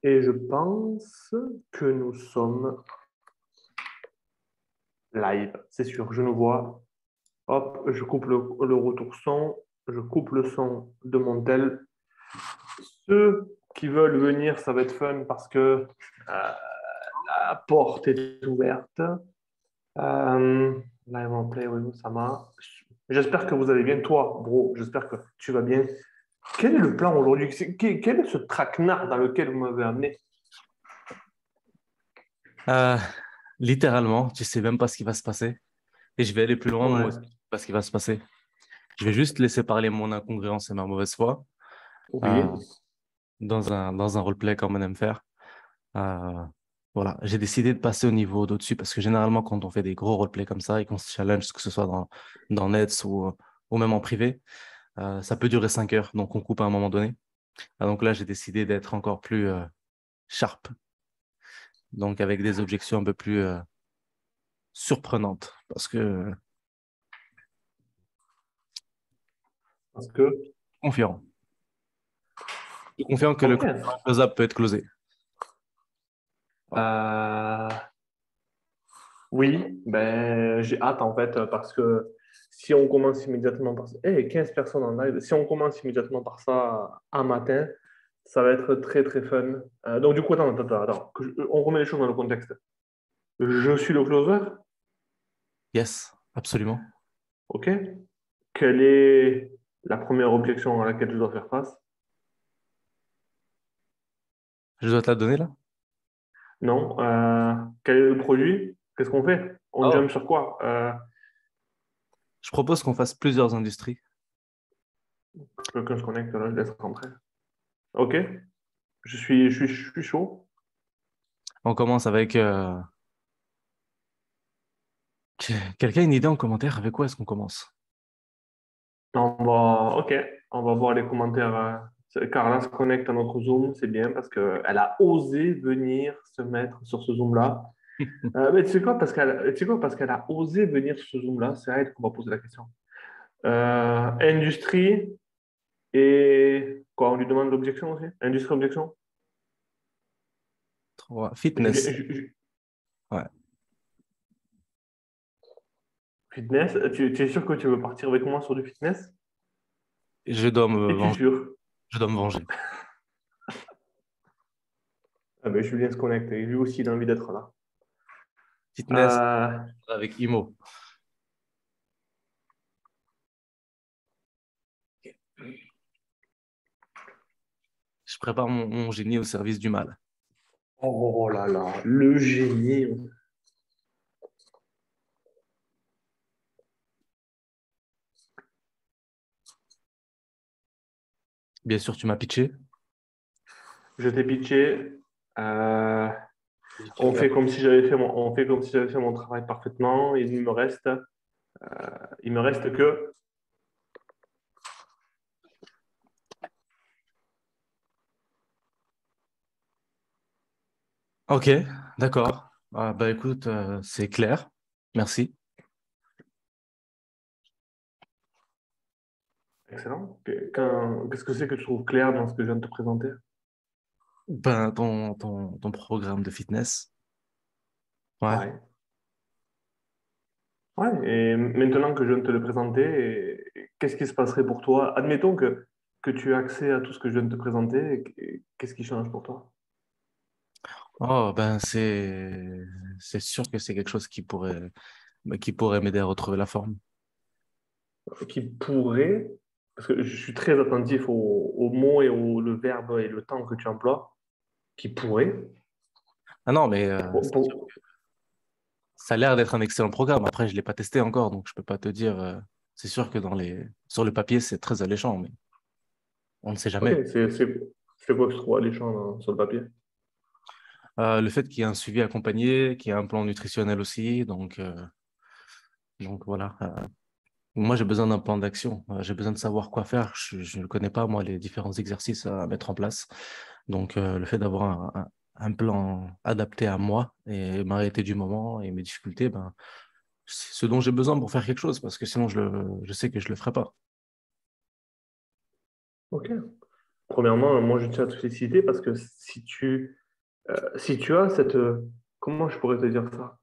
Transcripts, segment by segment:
Et je pense que nous sommes live, c'est sûr. Je nous vois. Hop, je coupe le retour son. Je coupe le son de mon tel. Ceux qui veulent venir, ça va être fun parce que la porte est ouverte. Live en play, oui, ça m'a. J'espère que vous allez bien. Toi, bro, j'espère que tu vas bien. Quel est le plan aujourd'hui? Quel est ce traquenard dans lequel vous m'avez amené? Euh, Littéralement, tu sais même pas ce qui va se passer. Et je vais aller plus loin, moi Ouais. aussi, je sais pas ce qui va se passer. Je vais juste laisser parler mon incongruence et ma mauvaise foi euh, Oui. dans un roleplay comme on aime faire. Euh, voilà, j'ai décidé de passer au niveau d'au-dessus parce que généralement, quand on fait des gros roleplays comme ça et qu'on se challenge, que ce soit dans Nets ou même en privé, ça peut durer 5 heures. Donc, on coupe à un moment donné. Donc là, j'ai décidé d'être encore plus sharp. Donc, avec des objections un peu plus surprenantes parce que Parce que. confiant. Je suis confiant que le Ok. close-up peut être closé. Voilà. Euh, oui, ben, j'ai hâte en fait parce que si on commence immédiatement par ça, 15 personnes en live, si on commence immédiatement par ça un matin, ça va être très très fun. Donc du coup, attends, on remet les choses dans le contexte. Je suis le closer, Yes, absolument. ok? Quelle est la première objection à laquelle je dois faire face? Je dois te la donner là? Non. Quel est le produit? Qu'est-ce qu'on fait? On Oh. jump sur quoi? Je propose qu'on fasse plusieurs industries. Quelqu'un se connecte, là, je laisse rentrer. Ok, je suis chaud. On commence avec... Quelqu'un a une idée en commentaire? Avec quoi est-ce qu'on commence? Ok, on va voir les commentaires. Carla se connecte à notre Zoom, c'est bien parce qu'elle a osé venir se mettre sur ce Zoom-là. Mais tu sais quoi, tu sais quoi, parce qu'elle a osé venir sur ce Zoom-là, c'est à elle qu'on va poser la question. Industrie et quoi, on lui demande l'objection aussi? Industrie, objection? Fitness. Ouais. Fitness, tu es sûr que tu veux partir avec moi sur du fitness? Je dois me Es-tu venger. sûr? Je dois me venger. Ah ben, Julien se connecte et lui aussi il a envie d'être là. Fitness Euh, avec Imo. Je prépare mon génie au service du mal. oh là là, le génie. Bien sûr, tu m'as pitché. Je t'ai pitché. Euh, on fait comme si j'avais fait mon travail parfaitement. Il me reste que. Ok, d'accord. Ah, bah écoute, c'est clair. Merci. Excellent. Qu'est-ce que c'est que tu trouves clair dans ce que je viens de te présenter? Ben, ton programme de fitness. Ouais. Ouais. Ouais. Et maintenant que je viens de te le présenter, qu'est-ce qui se passerait pour toi? Admettons que tu as accès à tout ce que je viens de te présenter. Qu'est-ce qui change pour toi? Oh, ben c'est sûr que c'est quelque chose qui pourrait m'aider à retrouver la forme. Qui pourrait, parce que je suis très attentif aux mots et le verbe et le temps que tu emploies, qui pourrait. Ah non, mais Pour- pour- ça a l'air d'être un excellent programme. Après, je l'ai pas testé encore, donc je peux pas te dire. C'est sûr que sur le papier, c'est très alléchant, mais on ne sait ok, jamais. c'est quoi que je trouve alléchant sur le papier? Le fait qu'il y ait un suivi accompagné, qu'il y ait un plan nutritionnel aussi, donc voilà. Moi, j'ai besoin d'un plan d'action. J'ai besoin de savoir quoi faire. Je ne connais pas, moi, les différents exercices à mettre en place. Donc, le fait d'avoir un plan adapté à moi et m'arrêter du moment et mes difficultés, ben, c'est ce dont j'ai besoin pour faire quelque chose, parce que sinon, je sais que je le ferai pas. Ok. Premièrement, moi, je tiens à te féliciter parce que si tu as cette, comment je pourrais te dire ça?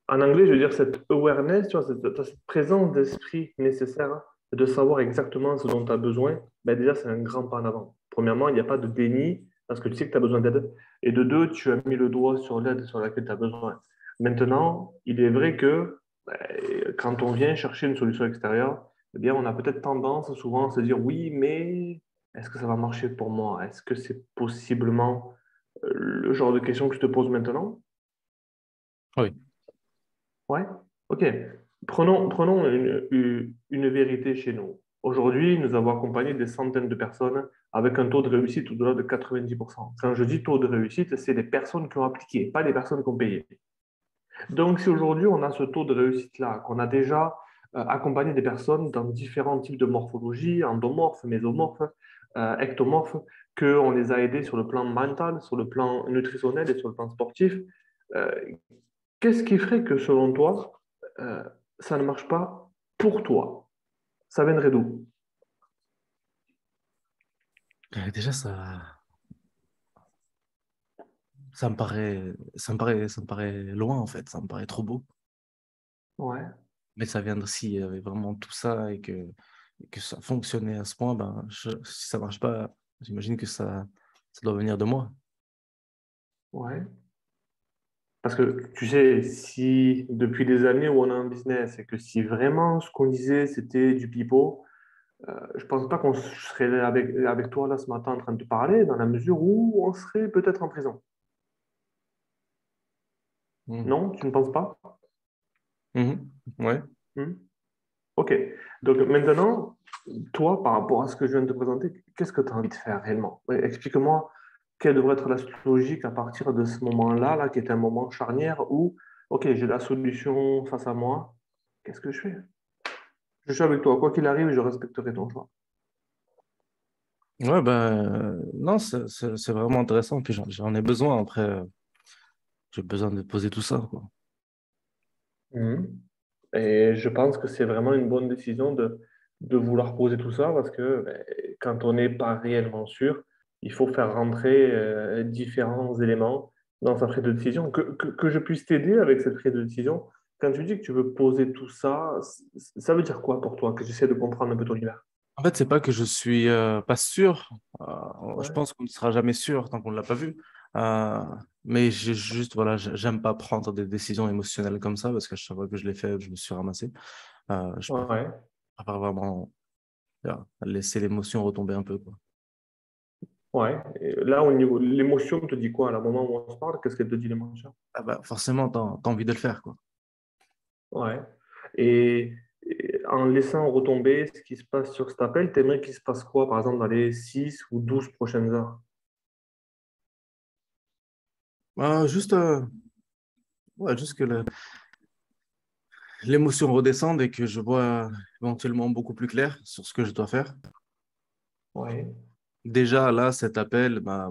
En anglais, je veux dire cette awareness, tu vois, t'as cette présence d'esprit nécessaire de savoir exactement ce dont tu as besoin, ben déjà, c'est un grand pas en avant. Premièrement, il n'y a pas de déni parce que tu sais que tu as besoin d'aide. Et de deux, tu as mis le doigt sur l'aide sur laquelle tu as besoin. Maintenant, il est vrai que ben, quand on vient chercher une solution extérieure, eh bien, on a peut-être tendance souvent à se dire oui, mais est-ce que ça va marcher pour moi? Est-ce que c'est possiblement le genre de question que je te pose maintenant? Oui. Ouais, ok. Prenons une vérité chez nous. Aujourd'hui, nous avons accompagné des centaines de personnes avec un taux de réussite au-delà de 90%. Quand je dis taux de réussite, c'est les personnes qui ont appliqué, pas les personnes qui ont payé. Donc, si aujourd'hui on a ce taux de réussite-là, qu'on a déjà accompagné des personnes dans différents types de morphologie, endomorphes, mésomorphes, ectomorphes, qu'on les a aidés sur le plan mental, sur le plan nutritionnel et sur le plan sportif, euh, qu'est-ce qui ferait que, selon toi, euh, ça ne marche pas pour toi? Ça viendrait d'où? Déjà, ça me paraît loin, en fait. Ça me paraît trop beau. Ouais, Mais ça viendrait s'il y avait vraiment tout ça et que ça fonctionnait à ce point, ben, si ça marche pas, j'imagine que ça doit venir de moi. ouais. Parce que tu sais, si depuis des années où on a un business et que si vraiment ce qu'on disait c'était du pipeau, je pense pas qu'on serait là avec toi là ce matin en train de te parler, dans la mesure où on serait peut-être en prison. Mhm. Non, tu ne penses pas? Mhm. Ouais. Hmm. Ok. Donc maintenant, toi, par rapport à ce que je viens de te présenter, qu'est-ce que tu as envie de faire réellement? Ouais, explique-moi quelle devrait être la suite logique à partir de ce moment-là, là, qui est un moment charnière où, ok, j'ai la solution face à moi, qu'est-ce que je fais? Je suis avec toi, quoi qu'il arrive, je respecterai ton choix. Ouais, ben, non, c'est vraiment intéressant. Puis j'en ai besoin. Après, j'ai besoin de poser tout ça, quoi. Mhm. Et je pense que c'est vraiment une bonne décision de vouloir poser tout ça parce que ben, quand on n'est pas réellement sûr, il faut faire rentrer différents éléments dans sa prise de décision. Que je puisse t'aider avec cette prise de décision, quand tu dis que tu veux poser tout ça, ça veut dire quoi pour toi? Que j'essaie de comprendre un peu ton univers. En fait, c'est pas que je suis pas sûr. Je Ouais. pense qu'on ne sera jamais sûr tant qu'on ne l'a pas vu. Euh, mais voilà, j'aime pas prendre des décisions émotionnelles comme ça parce que chaque fois que je l'ai fait, je me suis ramassé. Je Ouais. préfère vraiment laisser l'émotion retomber un peu, quoi. Ouais. Et là, au niveau, l'émotion te dit quoi à la moment où on se parle? Qu'est-ce qu'elle te dit l'émotion? Ah bah, forcément, t'as envie de le faire, quoi. Ouais. Et en laissant retomber ce qui se passe sur cet appel, t'aimerais qu'il se passe quoi, par exemple, dans les 6 ou 12 prochaines heures? Juste, ouais, juste que l'émotion redescende et que je vois éventuellement beaucoup plus clair sur ce que je dois faire. Ouais. Déjà, là, cet appel m'a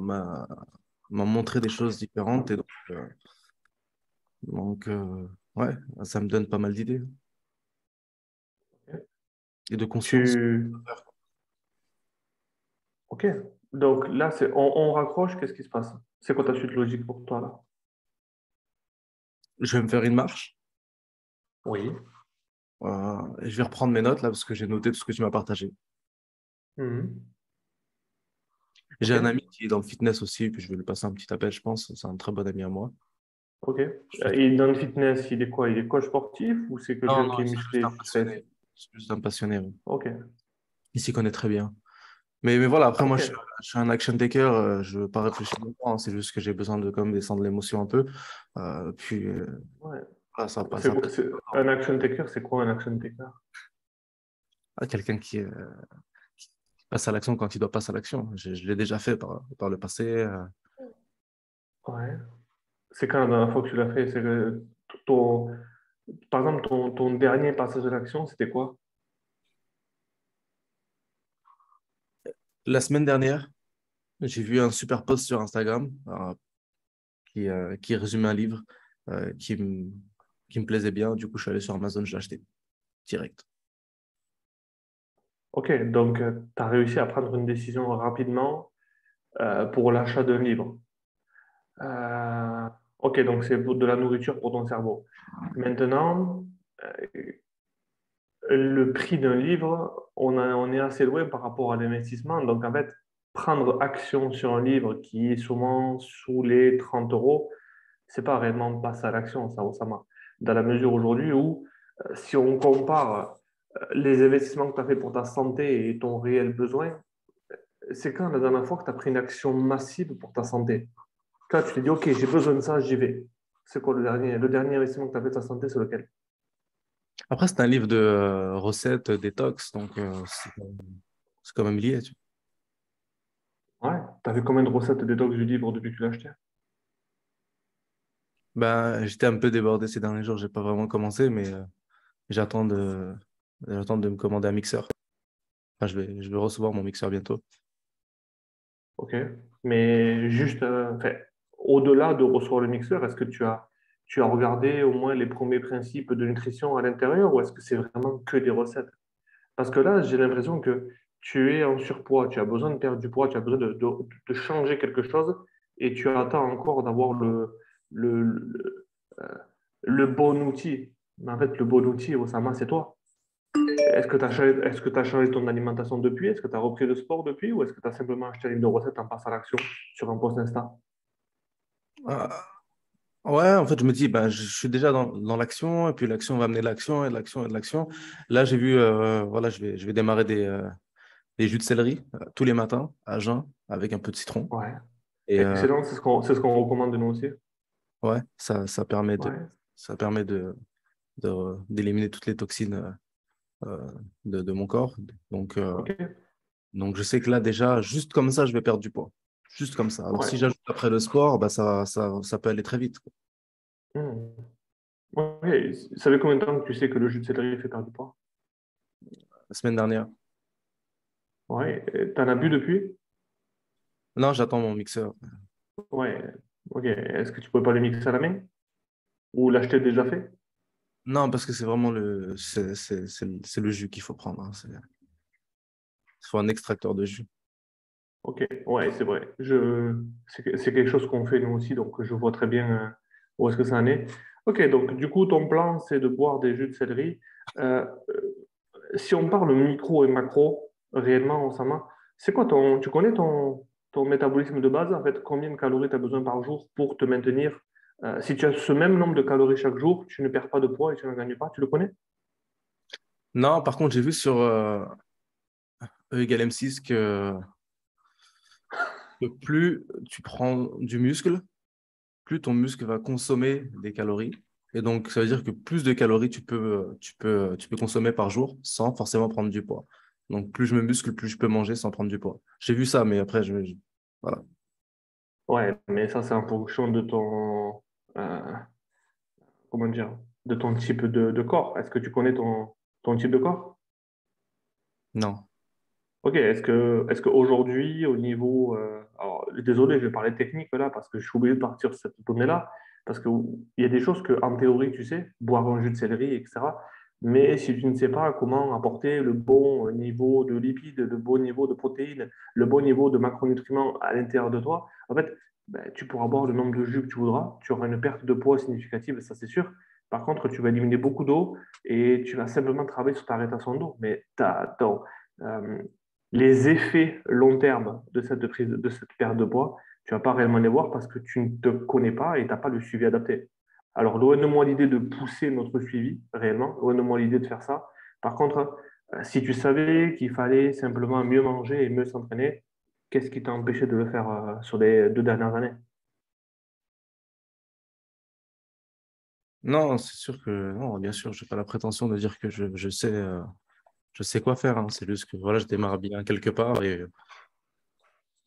montré des choses différentes et ouais, ça me donne pas mal d'idées et de conscience. Tu... Ok. Donc là, on raccroche, qu'est-ce qui se passe? C'est quoi ta suite logique pour toi, là? Je vais me faire une marche. Oui. Et je vais reprendre mes notes là parce que j'ai noté tout ce que tu m'as partagé. Mhm. J'ai Ok. un ami qui est dans le fitness aussi, puis je vais lui passer un petit appel, je pense. C'est un très bon ami à moi. Ok. Je vais- Et dans le fitness, il est quoi? Il est coach sportif ou c'est Non, quelqu'un non, qui est c'est juste musclé, un fitness? passionné. C'est juste un passionné, oui. Ok. Il s'y connaît très bien. Mais voilà, après, moi, Ok. je suis un action taker. Je ne veux pas réfléchir longtemps, hein. C'est juste que j'ai besoin de comme descendre l'émotion un peu. Puis, Ouais. voilà, ça passe après. Un action taker, c'est quoi un action taker? Quelqu'un qui passe à l'action quand il doit passer à l'action. Je l'ai déjà fait par le passé. Ouais. C'est quand la dernière fois que tu l'as fait? C'est que ton, par exemple, ton dernier passage de l'action, c'était quoi? La semaine dernière, j'ai vu un super post sur Instagram qui résumait un livre euh, qui me, qui me plaisait bien. Du coup, je suis allé sur Amazon, je l'ai acheté direct. Ok, donc tu as réussi à prendre une décision rapidement pour l'achat d'un livre. Euh, ok, donc c'est de la nourriture pour ton cerveau. Maintenant, le prix d'un livre, on est assez loin par rapport à l'investissement. Donc, en fait, prendre action sur un livre qui est souvent sous les 30 euros, c'est pas réellement passer à l'action, ça, Oussama. Dans la mesure aujourd'hui où, si on compare les investissements que tu as fait pour ta santé et ton réel besoin, c'est quand la dernière fois que tu as pris une action massive pour ta santé? Quand tu te dis, OK, j'ai besoin de ça, j'y vais. C'est quoi le dernier investissement que tu as fait de ta santé, c'est lequel? Après, c'est un livre de recettes détox, donc c'est quand même lié. Tu vois. Ouais. Tu as fait combien de recettes détox du livre depuis que tu l'as acheté? Ben, j'étais un peu débordé ces derniers jours, j'ai pas vraiment commencé, mais j'attends de, j'attends de me commander un mixeur. Enfin, je vais recevoir mon mixeur bientôt. OK. Mais juste, enfin, au-delà de recevoir le mixeur, est-ce que tu as regardé au moins les premiers principes de nutrition à l'intérieur ou est-ce que c'est vraiment que des recettes? Parce que là, j'ai l'impression que tu es en surpoids, tu as besoin de perdre du poids, tu as besoin de changer quelque chose et tu attends encore d'avoir le, euh, le bon outil. Mais en fait, le bon outil, Osama, c'est toi. Est-ce que tu as changé ton alimentation depuis? Est-ce que tu as repris le sport depuis? Ou est-ce que tu as simplement acheté une livre de recettes en passant à l'action sur un post Insta? Ah, ouais, en fait, je me dis, ben, je suis déjà dans l'action, et puis l'action va amener l'action, et de l'action, et de l'action. Là, j'ai vu, voilà, je vais démarrer des jus de céleri tous les matins à jeun avec un peu de citron. Ouais. Et Excellent, c'est ce qu'on recommande de nous aussi. ouais, ça permet Ouais. ça permet d'éliminer toutes les toxines de mon corps. Donc, euh, OK. donc, je sais que là, déjà, juste comme ça, je vais perdre du poids. Juste comme ça. Alors, Ouais. si j'ajoute après le sport, bah, ça peut aller très vite, quoi. Hmm. Ok. Ça fait combien de temps que tu sais que le jus de céleri fait perdre du poids? La semaine dernière. Ouais. T'en as bu depuis? Non, j'attends mon mixeur. Ouais. Ok. Est-ce que tu peux pas le mixer à la main? Ou l'acheter déjà fait? Non, parce que c'est vraiment c'est le jus qu'il faut prendre, hein. Il faut un extracteur de jus. Ok. Ouais, c'est vrai. C'est quelque chose qu'on fait nous aussi, donc je vois très bien où est-ce que ça en est. Ok, donc du coup, ton plan, c'est de boire des jus de céleri. Euh, Si on parle micro et macro, réellement, Osama, c'est quoi tu connais ton métabolisme de base, en fait, combien de calories tu as besoin par jour pour te maintenir? Si tu as ce même nombre de calories chaque jour, tu ne perds pas de poids et tu ne gagnes pas, tu le connais? Non, par contre, j'ai vu sur E égale M6 que plus tu prends du muscle, plus ton muscle va consommer des calories. Et donc, ça veut dire que plus de calories tu peux consommer par jour sans forcément prendre du poids. Donc, plus je me muscle, plus je peux manger sans prendre du poids. J'ai vu ça, mais après, voilà. Ouais, mais ça, c'est en fonction de euh, comment dire, de ton type de corps. Est-ce que tu connais ton type de corps? Non. Ok, est-ce qu'aujourd'hui, au niveau. Alors, désolé, je vais parler technique là, parce que je suis obligé de partir sur cette donnée-là, parce qu'il y a des choses que, en théorie, tu sais, boire un jus de céleri, etc. Mais si tu ne sais pas comment apporter le bon niveau de lipides, le bon niveau de protéines, le bon niveau de macronutriments à l'intérieur de toi, en fait, ben, tu pourras boire le nombre de jus que tu voudras, tu auras une perte de poids significative, ça c'est sûr. Par contre, tu vas éliminer beaucoup d'eau et tu vas simplement travailler sur ta rétention d'eau. Mais les effets long terme de cette perte de poids, tu ne vas pas réellement les voir parce que tu ne te connais pas et tu n'as pas le suivi adapté. Alors, loin de moi l'idée de pousser notre suivi, réellement, loin de moi l'idée de faire ça. Par contre, si tu savais qu'il fallait simplement mieux manger et mieux s'entraîner, qu'est-ce qui t'a empêché de le faire sur les 2 dernières années? Non, c'est sûr que, non, bien sûr, je n'ai pas la prétention de dire que je sais quoi faire, hein. C'est juste que voilà, je démarre bien quelque part et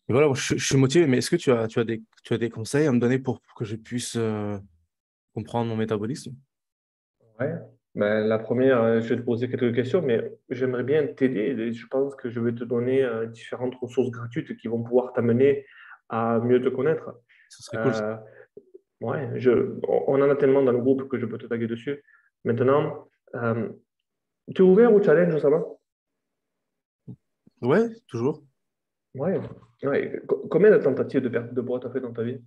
voilà, je suis motivé. Mais est-ce que tu as des conseils à me donner pour que je puisse comprendre mon métabolisme? Ouais. Ben, la première, je vais te poser quelques questions, mais j'aimerais bien t'aider. Et je pense que je vais te donner différentes ressources gratuites qui vont pouvoir t'amener à mieux te connaître. Ce serait cool. Euh, ouais, on en a tellement dans le groupe que je peux te taguer dessus. Maintenant, tu es ouvert au challenge, ça va? Ouais, toujours. Ouais. Ouais. Combien de tentatives de perte de poids tu as fait dans ta vie?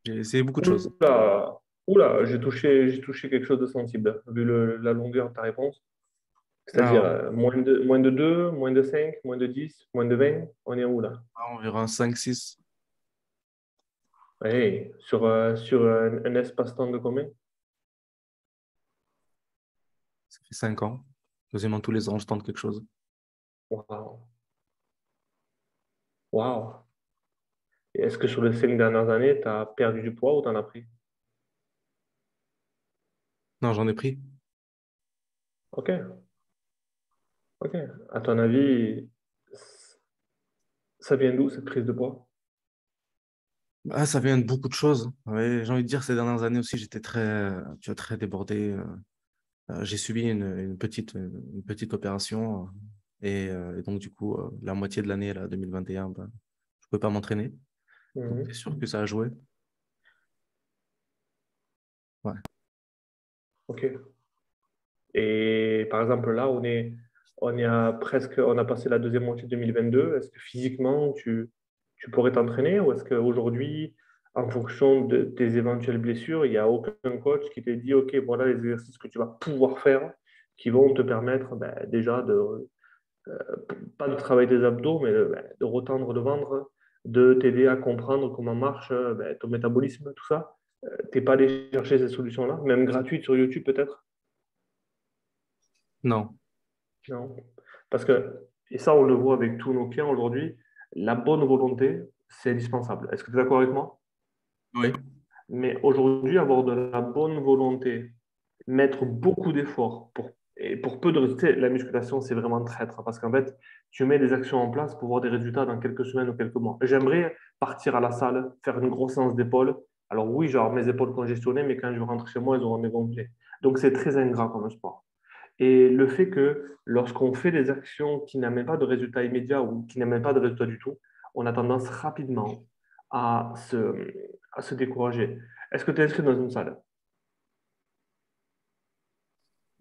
J'ai essayé beaucoup de choses. Oula, oula, j'ai touché quelque chose de sensible, vu la longueur de ta réponse. Ah, C'est-à-dire moins de 2, moins de 5, moins de 10, moins de 20, on est où là? environ 5, 6. Ouais, sur un espace-temps de combien? Ça fait 5 ans. Quasiment tous les ans, je tente quelque chose. Waouh, waouh. Et est-ce que sur les 5 dernières années, tu as perdu du poids ou tu en as pris? Non, j'en ai pris. Ok, ok. À ton avis, ça vient d'où cette prise de poids? Ah, ça vient de beaucoup de choses. Ouais, j'ai envie de dire, ces dernières années aussi, j'étais tu vois, très débordé. J'ai subi une petite opération. Et donc, du coup, la moitié de l'année, là, 2021, ben, je ne pouvais pas m'entraîner. Donc, c'est Mhm. sûr que ça a joué. Ouais. Ok. Et par exemple, là, on est on a passé la deuxième moitié de 2022. Est-ce que physiquement, tu pourrais t'entraîner ou est-ce qu'aujourd'hui, en fonction de tes éventuelles blessures, il n'y a aucun coach qui t'a dit, OK, voilà les exercices que tu vas pouvoir faire qui vont te permettre ben, déjà pas de travailler tes abdos, mais de retendre le ventre, de t'aider à comprendre comment marche ben, ton métabolisme, tout ça. T'es pas allé chercher ces solutions-là, même gratuites sur YouTube peut-être? Non. Non. Parce que, et ça, on le voit avec tous nos clients aujourd'hui, la bonne volonté, c'est indispensable. Est-ce que tu es d'accord avec moi? Oui. Mais aujourd'hui, avoir de la bonne volonté, mettre beaucoup d'efforts et pour peu de résultats, la musculation, c'est vraiment traître. Parce qu'en fait, tu mets des actions en place pour voir des résultats dans quelques semaines ou quelques mois. J'aimerais partir à la salle, faire une grosse séance d'épaule. Alors oui, genre mes épaules congestionnées, mais quand je rentre chez moi, elles auront dégonflé. Donc c'est très ingrat comme sport. Et le fait que lorsqu'on fait des actions qui n'amènent pas de résultats immédiats ou qui n'amènent pas de résultats du tout, on a tendance rapidement à se décourager. Est-ce que tu es inscrit dans une salle?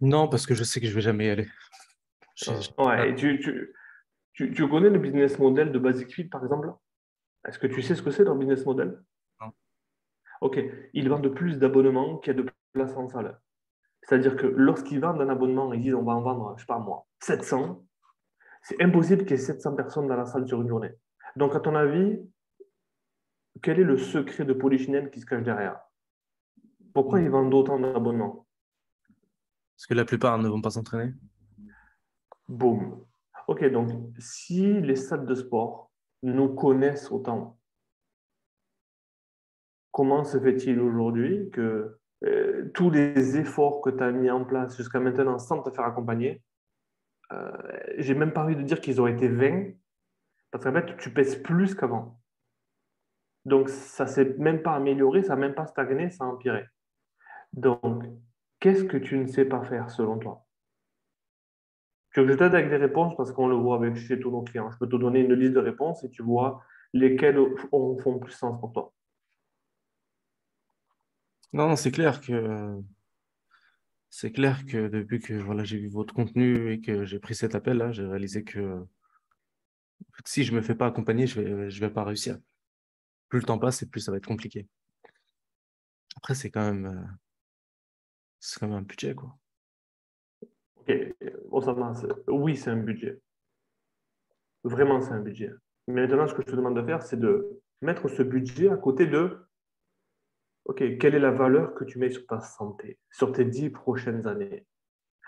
Non, parce que je sais que je vais jamais y aller. Ouais, et tu connais le business model de Basic Fit, par exemple? Est-ce que tu sais ce que c'est leur business model? Non. Ok, ils vendent plus d'abonnements qu'il y a de places en salle. C'est-à-dire que lorsqu'ils vendent un abonnement, ils disent on va en vendre, je sais pas moi, 700, c'est impossible qu'il y ait 700 personnes dans la salle sur une journée. Donc, à ton avis, quel est le secret de Polichinelle qui se cache derrière? Pourquoi ils vendent autant d'abonnements? Parce que la plupart ne vont pas s'entraîner. Boum. Ok, donc si les salles de sport nous connaissent autant, comment se fait-il aujourd'hui que tous les efforts que tu as mis en place jusqu'à maintenant sans te faire accompagner, euh, j'ai même pas envie de dire qu'ils ont été vains, parce qu'en fait, tu pèses plus qu'avant. Donc, ça s'est même pas amélioré, ça n'a même pas stagné, ça a empiré. Donc, qu'est-ce que tu ne sais pas faire selon toi? Tu veux que je t'aide avec des réponses parce qu'on le voit avec chez tous nos clients. Je peux te donner une liste de réponses et tu vois lesquelles font plus sens pour toi. Non, non, c'est clair que depuis que voilà, j'ai vu votre contenu et que j'ai pris cet appel-là, j'ai réalisé que si je me fais pas accompagner, je vais pas réussir. Plus le temps passe et plus ça va être compliqué. Après, c'est quand même un budget, quoi. Ok, Oussama, oui, c'est un budget. Vraiment, c'est un budget. Mais maintenant, ce que je te demande de faire, c'est de mettre ce budget à côté de, OK, quelle est la valeur que tu mets sur ta santé, sur tes 10 prochaines années?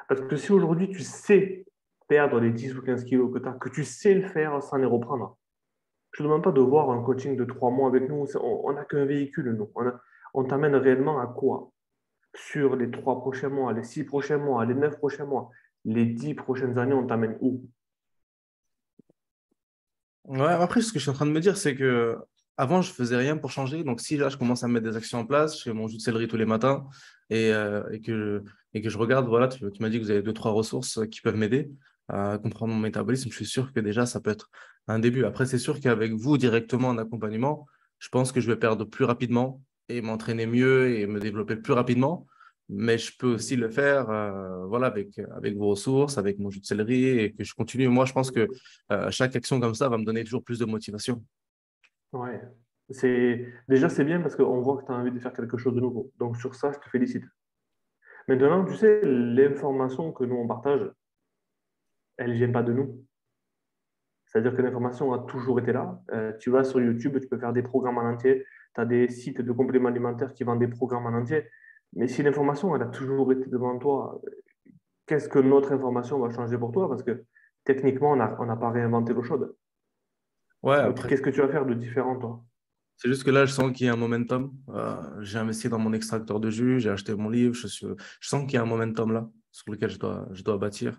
Parce que si aujourd'hui, tu sais perdre les 10 ou 15 kilos que tu as, que tu sais le faire sans les reprendre, je ne te demande pas de voir un coaching de 3 mois avec nous. On n'a qu'un véhicule, nous. On t'amène réellement à quoi? Sur les 3 prochains mois, les 6 prochains mois, les 9 prochains mois, les 10 prochaines années, on t'amène où? Ouais, après, ce que je suis en train de me dire, c'est que avant, je faisais rien pour changer. Donc, si là, je commence à mettre des actions en place, je fais mon jus de céleri tous les matins et que je regarde, voilà, tu m'as dit que vous avez deux, trois ressources qui peuvent m'aider à comprendre mon métabolisme. Je suis sûr que déjà, ça peut être un début. Après, c'est sûr qu'avec vous, directement en accompagnement, je pense que je vais perdre plus rapidement. et m'entraîner mieux et me développer plus rapidement. Mais je peux aussi le faire voilà, avec vos ressources, avec mon jus de céleri et que je continue. Moi, je pense que chaque action comme ça va me donner toujours plus de motivation. Ouais. Déjà, c'est bien parce qu'on voit que tu as envie de faire quelque chose de nouveau. Donc, sur ça, je te félicite. Maintenant, tu sais, l'information que nous, on partage, elle ne vient pas de nous. C'est-à-dire que l'information a toujours été là. Tu vas sur YouTube, tu peux faire des programmes en entier. Tu as des sites de compléments alimentaires qui vendent des programmes en entier. Mais si l'information, elle a toujours été devant toi, qu'est-ce que notre information va changer pour toi? Parce que techniquement, on n'a pas réinventé l'eau chaude. Ouais, Donc, après, qu'est-ce que tu vas faire de différent, toi? c'est juste que là, je sens qu'il y a un momentum. J'ai investi dans mon extracteur de jus, j'ai acheté mon livre. Je sens qu'il y a un momentum là sur lequel je dois bâtir.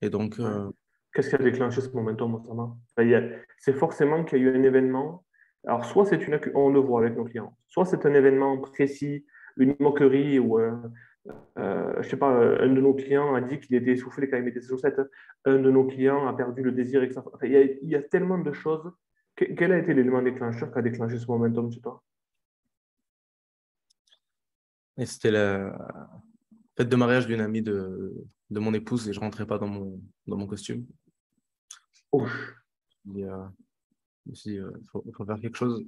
Et donc, Ouais. Qu'est-ce qui a déclenché ce momentum, Oussama? Enfin, c'est forcément qu'il y a eu un événement. Alors, soit on le voit avec nos clients, soit c'est un événement précis, une moquerie, ou je sais pas, un de nos clients a dit qu'il était essoufflé quand il mettait ses chaussettes. Un de nos clients a perdu le désir. Enfin, il y a tellement de choses. Quel a été l'élément déclencheur qui a déclenché ce momentum chez toi? et c'était la fête de mariage d'une amie de mon épouse et je rentrais pas dans mon costume. Donc, Ouch. je me suis dit, il faut faire quelque chose.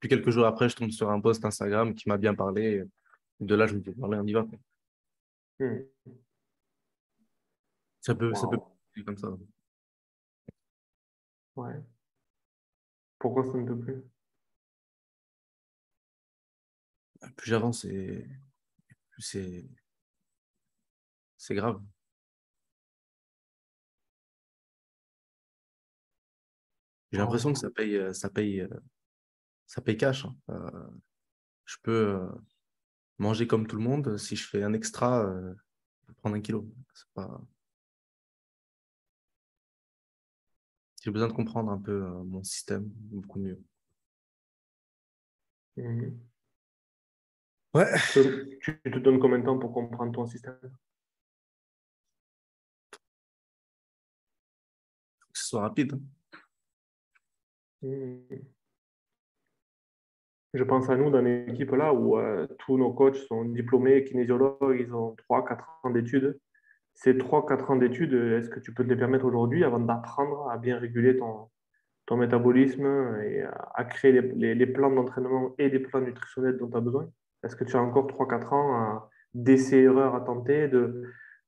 Puis quelques jours après, je tombe sur un post Instagram qui m'a bien parlé. Et de là, je me dis, allez, on y va. Hmm. Ça peut Wow. être comme ça. Ouais. Pourquoi ça ne peut plus? Plus j'avance, plus c'est grave. J'ai l'impression que Wow. ça paye cash, hein. Je peux manger comme tout le monde. Si je fais un extra, je peux prendre 1 kilo. C'est pas... J'ai besoin de comprendre un peu mon système beaucoup mieux. Hmm. Ouais, Tu te donnes combien de temps pour comprendre ton système? faut que ce soit rapide, hein. Hmm. Je pense à nous dans l'équipe là où tous nos coachs sont diplômés, kinésiologues, ils ont 3 4 ans d'études. Ces 3 4 ans d'études, est-ce que tu peux te les permettre aujourd'hui avant d'apprendre à bien réguler ton métabolisme et à créer les plans d'entraînement et des plans nutritionnels dont tu as besoin? Est-ce que tu as encore 3 4 ans d'essais-erreurs à tenter, de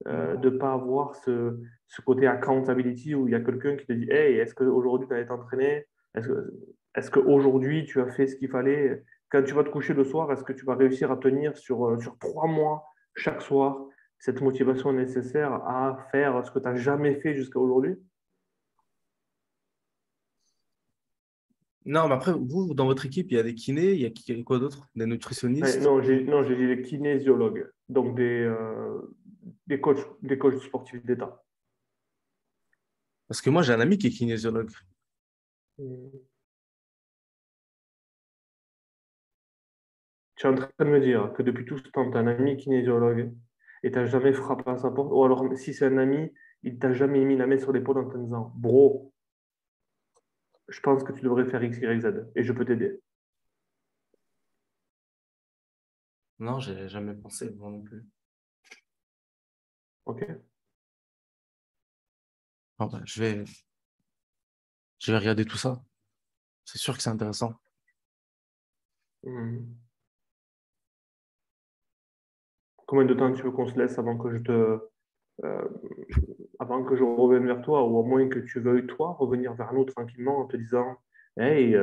ne pas avoir ce côté accountability où il y a quelqu'un qui te dit Hey, est-ce qu'aujourd'hui tu as été entraîné? Est-ce que, est-ce qu'aujourd'hui tu as fait ce qu'il fallait? Quand tu vas te coucher le soir, est-ce que tu vas réussir à tenir sur 3 mois chaque soir cette motivation nécessaire à faire ce que tu n'as jamais fait jusqu'à aujourd'hui? Non, mais après, vous, dans votre équipe, il y a des kinés, il y a quoi d'autre? Des nutritionnistes? Non, j'ai dit les kinésiologues, donc des coachs sportifs d'État. Parce que moi, j'ai un ami qui est kinésiologue. Hmm. Tu es en train de me dire que depuis tout ce temps, tu as un ami kinésiologue et tu n'as jamais frappé à sa porte, ou alors si c'est un ami, il t'a jamais mis la main sur l'épaule en te disant, Bro, je pense que tu devrais faire X, Y, Z et je peux t'aider. Non, j'ai jamais pensé, moi non plus. OK? Bon, bah, je vais regarder tout ça. C'est sûr que c'est intéressant. Hmm. Combien de temps tu veux qu'on se laisse euh, avant que je revienne vers toi, ou au moins que tu veuilles, toi, revenir vers nous tranquillement en te disant, Hey,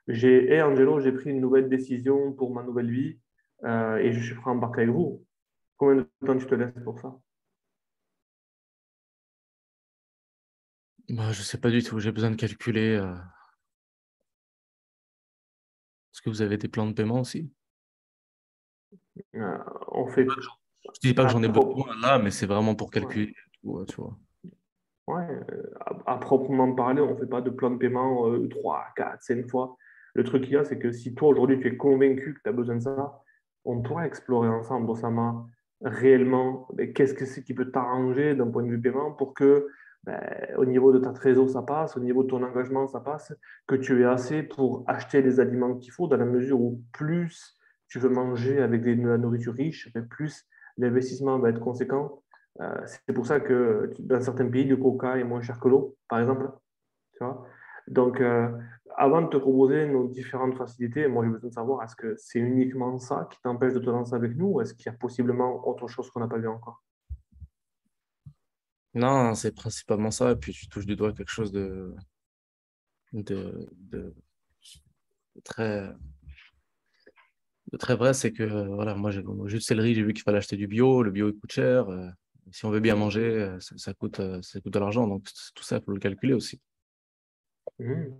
hey Angelo, j'ai pris une nouvelle décision pour ma nouvelle vie et je suis prêt à embarquer avec vous. Combien de temps tu te laisses pour ça? Bah, je sais pas du tout. J'ai besoin de calculer. Est-ce que vous avez des plans de paiement aussi? Euh, on fait Je dis pas que à, j'en ai pro- besoin là, mais c'est vraiment pour ouais, calculer tout, tu vois. ouais, à proprement parler, on ne fait pas de plan de paiement 3, 4, 5 fois. Le truc qu'il y a, c'est que si toi aujourd'hui tu es convaincu que tu as besoin de ça, on pourra explorer ensemble, Bossama, réellement, ben, qu'est-ce que c'est qui peut t'arranger d'un point de vue paiement pour que ben, au niveau de ta trésor ça passe, au niveau de ton engagement ça passe, que tu aies assez pour acheter les aliments qu'il faut dans la mesure où plus tu veux manger avec de la nourriture riche, ben, plus l'investissement va être conséquent. C'est pour ça que dans certains pays, le coca est moins cher que l'eau, par exemple. Tu vois? Donc, avant de te proposer nos différentes facilités, moi, j'ai besoin de savoir, est-ce que c'est uniquement ça qui t'empêche de te lancer avec nous ou est-ce qu'il y a possiblement autre chose qu'on n'a pas vu encore? Non, c'est principalement ça. Et puis tu touches du doigt quelque chose de très, de très vrai, c'est que voilà, moi, j'ai au jus de céleri, j'ai vu qu'il fallait acheter du bio. Le bio, il coûte cher. Si on veut bien manger, ça coûte de l'argent. Donc, tout ça, il faut le calculer aussi. Mhm.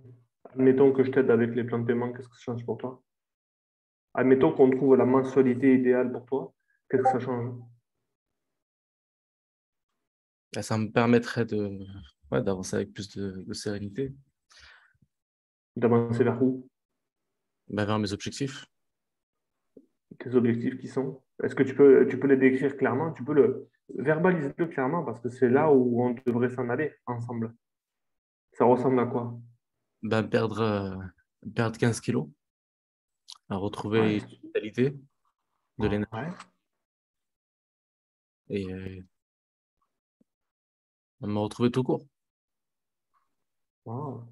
Admettons que je t'aide avec les plans de paiement, qu'est-ce que ça change pour toi? Admettons qu'on trouve la mensualité idéale pour toi, qu'est-ce que ça change? Et ça me permettrait ouais, d'avancer avec plus de sérénité, D'avancer vers où? ben, vers mes objectifs. Tes objectifs qui sont? Est-ce que tu peux les décrire clairement? Tu peux le verbaliser clairement parce que c'est là où on devrait s'en aller ensemble. Ça ressemble à quoi? Ben, perdre 15 kilos, à Ouais, retrouver une vitalité, de l'énergie ouais. et me retrouver tout court. Wow.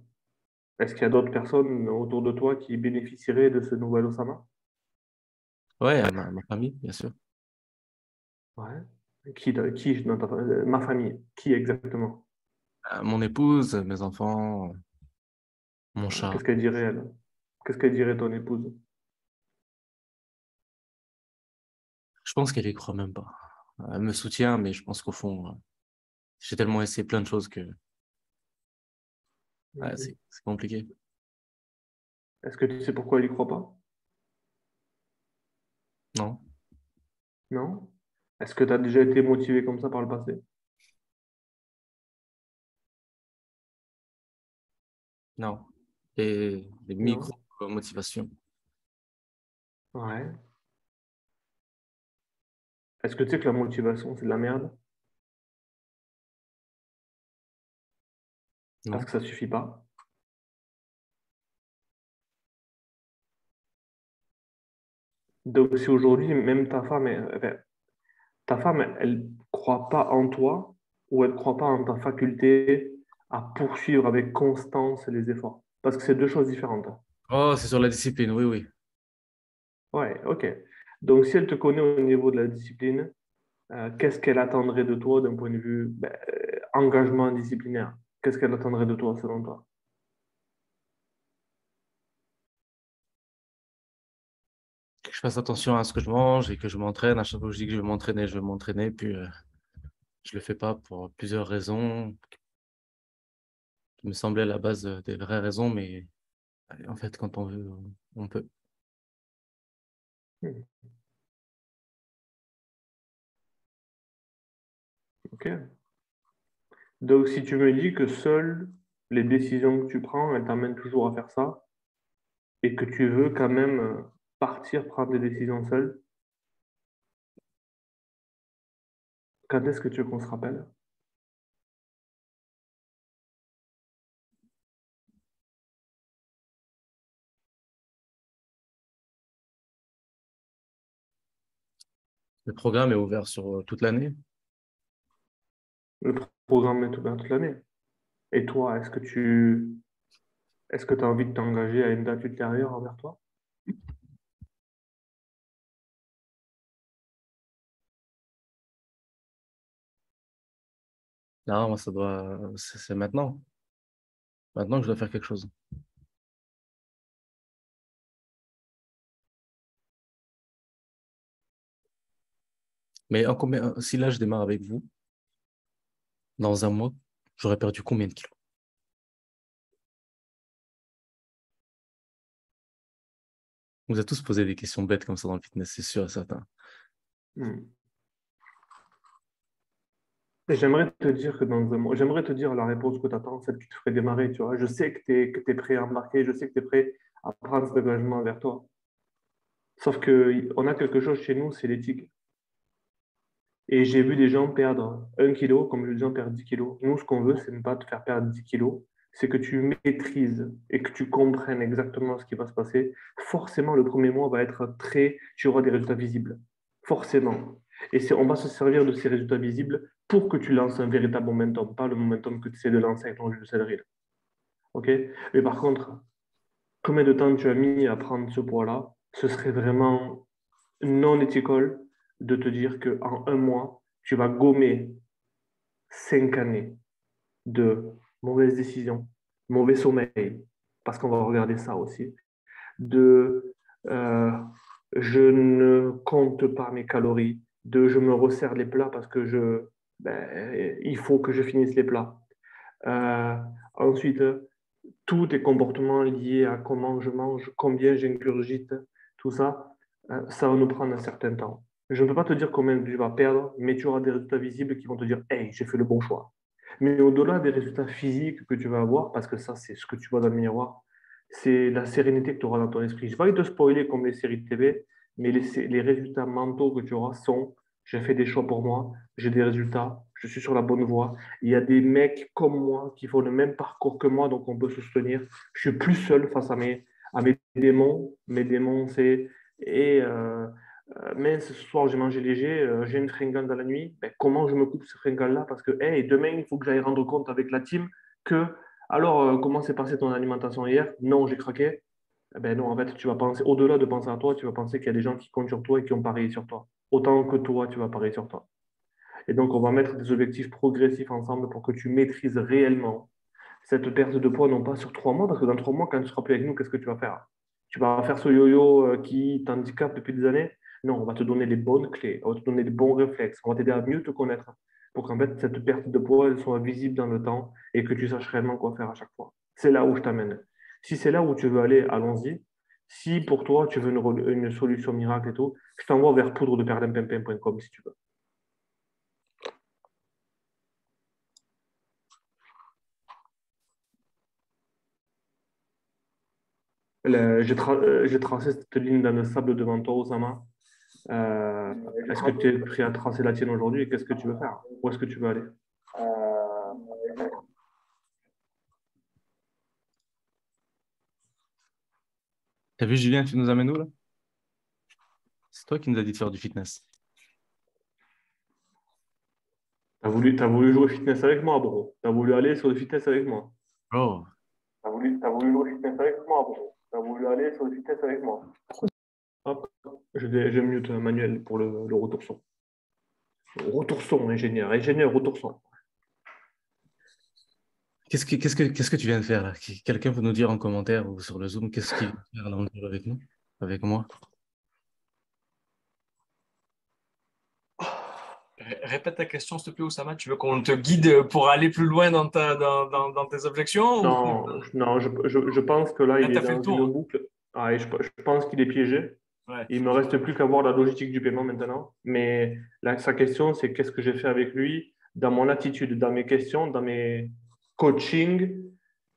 Est-ce qu'il y a d'autres personnes autour de toi qui bénéficieraient de ce nouvel Osama? Ouais, à ma famille, bien sûr. Ouais. Qui dans ma famille, qui exactement? Mon épouse, mes enfants, mon Ouais. chat. Qu'est-ce qu'elle dirait, elle? Qu'est-ce qu'elle dirait, ton épouse? Je pense qu'elle y croit même pas. Elle me soutient, mais je pense qu'au fond, j'ai tellement essayé plein de choses que ouais, Mhm. c'est compliqué. Est-ce que tu sais pourquoi elle y croit pas? Non, Non? Est-ce que tu as déjà été motivé comme ça par le passé? non. Des Non? micro-motivations. Ouais. Est-ce que tu sais que la motivation, c'est de la merde? Parce Non. que ça suffit pas. Donc, si aujourd'hui, même ta femme, elle croit pas en toi ou elle croit pas en ta faculté à poursuivre avec constance les efforts. Parce que c'est deux choses différentes. Oh, c'est sur la discipline, oui, oui. Ouais, ok. Donc, si elle te connaît au niveau de la discipline, qu'est-ce qu'elle attendrait de toi d'un point de vue engagement disciplinaire? Qu'est-ce qu'elle attendrait de toi selon toi? Que je fasse attention à ce que je mange et que je m'entraîne. À chaque fois que je dis que je vais m'entraîner, puis je le fais pas pour plusieurs raisons qui me semblaient à la base des vraies raisons, mais en fait, quand on veut, on peut. Hmm, ok. Donc, si tu me dis que seules les décisions que tu prends, elles t'amènent toujours à faire ça, et que tu veux quand même partir prendre des décisions seul, quand est-ce que tu veux qu'on se rappelle? Le programme est ouvert sur toute l'année. Le programme est ouvert toute l'année. Et toi, est-ce que tu as envie de t'engager à une date ultérieure envers toi? Non, moi, c'est maintenant. Maintenant que je dois faire quelque chose. Mais si là, je démarre avec vous, dans un mois, j'aurais perdu combien de kilos? On vous a tous posé des questions bêtes comme ça dans le fitness, c'est sûr et certain. Hmm. Et j'aimerais te dire que dans un mois, j'aimerais te dire la réponse que tu attends, celle qui te ferait démarrer, tu vois. Je sais que tu es prêt à embarquer, je sais que tu es prêt à prendre cet engagement vers toi. Sauf que on a quelque chose chez nous, c'est l'éthique. Et j'ai vu des gens perdre 1 kilo, comme j'ai vu des gens perdre 10 kilos. Nous, ce qu'on veut, c'est ne pas te faire perdre 10 kilos, c'est que tu maîtrises et que tu comprennes exactement ce qui va se passer, forcément, le premier mois va être tu auras des résultats visibles. Forcément. Et on va se servir de ces résultats visibles pour que tu lances un véritable momentum, pas le momentum que tu essaies de lancer avec ton jus de céleri. OK? Mais par contre, combien de temps tu as mis à prendre ce poids-là? Ce serait vraiment non éthical de te dire qu'en un mois, tu vas gommer 5 années de mauvaises décisions, mauvais sommeil, parce qu'on va regarder ça aussi, de euh, je ne compte pas mes calories, de je me resserre les plats parce que il faut que je finisse les plats. Euh, Ensuite, tous tes comportements liés à comment je mange, combien j'ingurgite, tout ça, ça va nous prendre un certain temps. Je ne peux pas te dire combien tu vas perdre, mais tu auras des résultats visibles qui vont te dire, hey, j'ai fait le bon choix. Mais au-delà des résultats physiques que tu vas avoir, parce que ça, c'est ce que tu vois dans le miroir, c'est la sérénité que tu auras dans ton esprit. Je ne vais pas te spoiler comme les séries de TV, mais les résultats mentaux que tu auras sont, j'ai fait des choix pour moi, j'ai des résultats, je suis sur la bonne voie. Il y a des mecs comme moi qui font le même parcours que moi, donc on peut se soutenir. Je suis plus seul face à mes démons. Mes démons, c'est et mince, ce soir j'ai mangé léger, j'ai une fringale dans la nuit. Ben, comment je me coupe ce fringale-là? Parce que hey, demain, il faut que j'aille rendre compte avec la team que alors, comment s'est passée ton alimentation hier? Non, j'ai craqué. Eh ben non, en fait, tu vas penser, au-delà de penser à toi, tu vas penser qu'il y a des gens qui comptent sur toi et qui ont parié sur toi. Autant que toi, tu vas parier sur toi. Et donc, on va mettre des objectifs progressifs ensemble pour que tu maîtrises réellement cette perte de poids, non pas sur 3 mois, parce que dans 3 mois, quand tu seras plus avec nous, qu'est-ce que tu vas faire? Tu vas faire ce yo-yo qui t'handicape depuis des années? Non, on va te donner les bonnes clés, on va te donner les bons réflexes, on va t'aider à mieux te connaître pour qu'en fait, cette perte de poids elle soit visible dans le temps et que tu saches réellement quoi faire à chaque fois. C'est là où je t'amène. Si c'est là où tu veux aller, allons-y. Si pour toi, tu veux une solution miracle et tout, je t'envoie vers poudredeperlimpinpin.com si tu veux. J'ai tracé cette ligne dans le sable devant toi, Osama. Est-ce que tu es prêt à tracer la tienne aujourd'hui et qu'est-ce que tu veux faire? Où est-ce que tu veux aller? T'as vu, Julien, tu nous amènes où là? C'est toi qui nous as dit de faire du fitness. T'as voulu jouer fitness avec moi, bro. T'as voulu aller sur le fitness avec moi. Oh, T'as voulu jouer fitness avec moi, bro. T'as voulu aller sur le fitness avec moi. Hop, je mute Manuel pour le retour son. Retour son, ingénieur. Ingénieur, retour son. qu'est-ce que tu viens de faire là? Quelqu'un peut nous dire en commentaire ou sur le Zoom qu'est-ce qu'il vient de faire là en live avec nous, avec moi? Répète ta question, s'il te plaît, Oussama. Tu veux qu'on te guide pour aller plus loin dans tes objections ou Non, non, je pense que là, là, il tu est as fait le dans tour, une hein? boucle. Ah, et je pense qu'il est piégé. Ouais. Il me reste plus qu'à voir la logistique du paiement maintenant. Mais là, sa question, c'est qu'est-ce que j'ai fait avec lui dans mon attitude, dans mes questions, dans mes coachings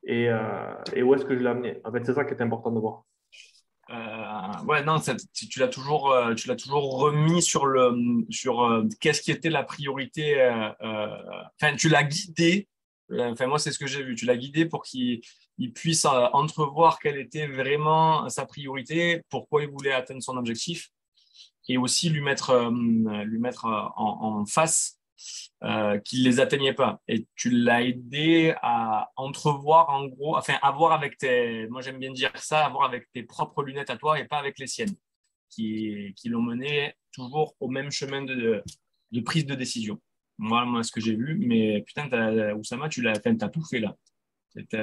et où est-ce que je l'ai amené. En fait, c'est ça qui est important de voir. Ouais, non, tu l'as toujours remis sur qu'est-ce qui était la priorité. Enfin, tu l'as guidé. Enfin, moi, c'est ce que j'ai vu. Tu l'as guidé pour qu'il puisse entrevoir quelle était vraiment sa priorité, pourquoi il voulait atteindre son objectif, et aussi lui mettre en face qu'il ne les atteignait pas. Et tu l'as aidé à entrevoir, en gros, enfin, à voir avec moi j'aime bien dire ça, à voir avec tes propres lunettes à toi et pas avec les siennes, qui l'ont mené toujours au même chemin de prise de décision. Moi, ce que j'ai vu, mais putain, Oussama, t'as tout fait là. Tu